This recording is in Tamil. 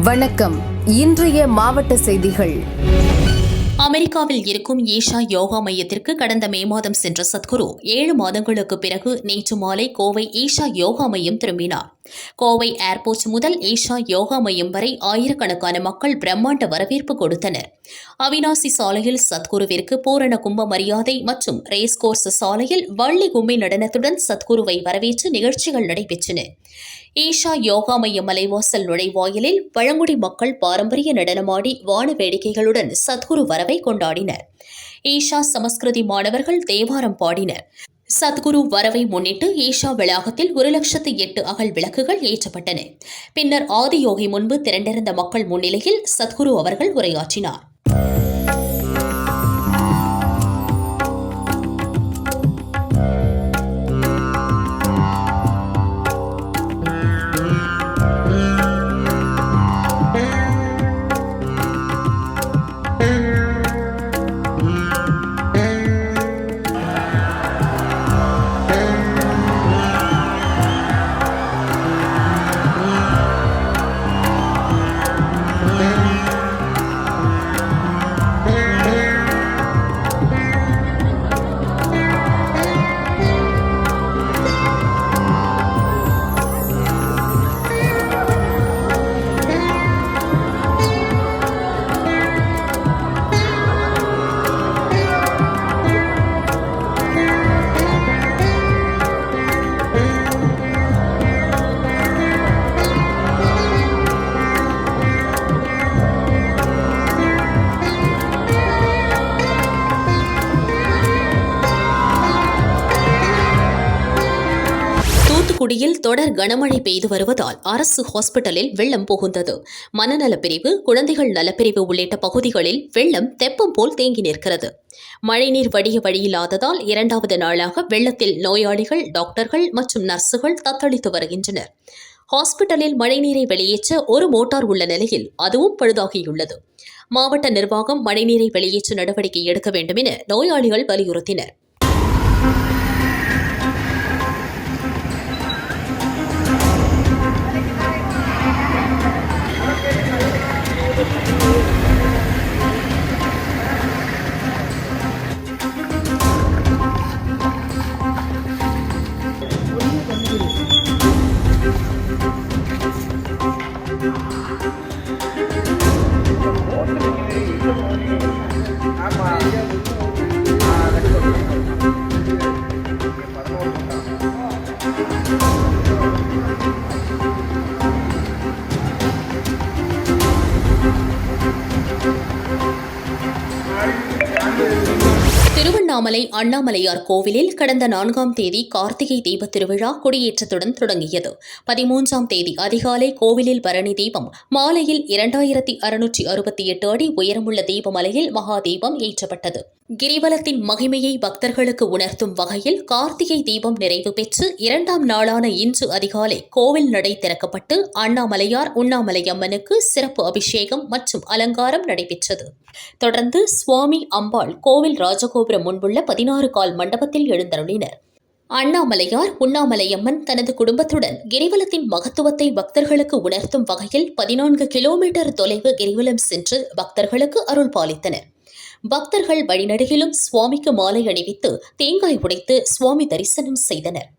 வணக்கம். இன்றைய மாவட்ட செய்திகள். அமெரிக்காவில் இருக்கும் ஈஷா யோகா மையத்திற்கு கடந்த மே மாதம் சென்ற சத்குரு 7 மாதங்களுக்கு பிறகு நேற்று மாலை கோவை ஈஷா யோகா மையம் திரும்பினார். கோவை ஏர்போர்ட் முதல் ஈஷா யோகா மையம் வரை ஆயிரக்கணக்கான மக்கள் பிரம்மாண்ட வரவேற்பு கொடுத்தனர். அவினாசி சாலையில் சத்குருவிற்கு பூரண கும்ப மரியாதை மற்றும் ரேஸ்கோர்ஸ் சாலையில் வள்ளி கும்மி நடனத்துடன் சத்குருவை வரவேற்று நிகழ்ச்சிகள் நடைபெற்றன. ஈஷா யோகா மைய மலைவாசல் நுழைவாயிலில் பழங்குடி மக்கள் பாரம்பரிய நடனமாடி வான வேடிக்கைகளுடன் சத்குரு வரவை கொண்டாடினர். ஈஷா சமஸ்கிருதி மாணவர்கள் தேவாரம் பாடினர். சத்குரு வரவை முன்னிட்டு ஈஷா வளாகத்தில் 1,08,000 அகல் விளக்குகள் ஏற்றப்பட்டன. பின்னர் ஆதியோகி முன்பு திரண்டிருந்த மக்கள் முன்னிலையில் சத்குரு அவர்கள் உரையாற்றினார். தூத்துக்குடியில் தொடர் கனமழை பெய்து வருவதால் அரசு ஹாஸ்பிட்டலில் வெள்ளம் புகுந்தது. மனநலப்பிரிவு, குழந்தைகள் நலப்பிரிவு உள்ளிட்ட பகுதிகளில் வெள்ளம் தெப்பம் போல் தேங்கி நிற்கிறது. மழைநீர் வடிய வழியில்லாததால் 2வது நாளாக வெள்ளத்தில் நோயாளிகள், டாக்டர்கள் மற்றும் நர்சுகள் தத்தளித்து வருகின்றனர். ஹாஸ்பிட்டலில் மழைநீரை வெளியேற்ற ஒரு மோட்டார் உள்ள நிலையில் அதுவும் பழுதாகியுள்ளது. மாவட்ட நிர்வாகம் மழைநீரை வெளியேற்ற நடவடிக்கை எடுக்க வேண்டும் என நோயாளிகள் வலியுறுத்தினர். திருவண்ணாமலை அண்ணாமலையார் கோவிலில் கடந்த 4ஆம் தேதி கார்த்திகை தீப திருவிழா கொடியேற்றத்துடன் தொடங்கியது. 13ஆம் தேதி அதிகாலை கோவிலில் பரணி தீபம், மாலையில் 2668 அடி உயரமுள்ள தீபமலையில் மகா தீபம் ஏற்றப்பட்டது. கிரிவலத்தின் மகிமையை பக்தர்களுக்கு உணர்த்தும் வகையில் கார்த்திகை தீபம் நிறைவு பெற்று 2ஆம் நாளான இன்று அதிகாலை கோவில் நடை திறக்கப்பட்டு அண்ணாமலையார், உண்ணாமலையம்மனுக்கு சிறப்பு அபிஷேகம் மற்றும் அலங்காரம் நடைபெற்றது. தொடர்ந்து சுவாமி, அம்பாள் கோவில் ராஜகோபுரம் முன்புள்ள 16 கால் மண்டபத்தில் எழுந்தருளினர். அண்ணாமலையார், உண்ணாமலையம்மன் தனது குடும்பத்துடன் கிரிவலத்தின் மகத்துவத்தை பக்தர்களுக்கு உணர்த்தும் வகையில் 14 கிலோமீட்டர் தொலைவு கிரிவலம் சென்று பக்தர்களுக்கு அருள் பாலித்தனர். பக்தர்கள் வழிநடுகிலும் சுவாமிக்கு மாலை அணிவித்து தேங்காய் உடைத்து சுவாமி தரிசனம் செய்தனர்.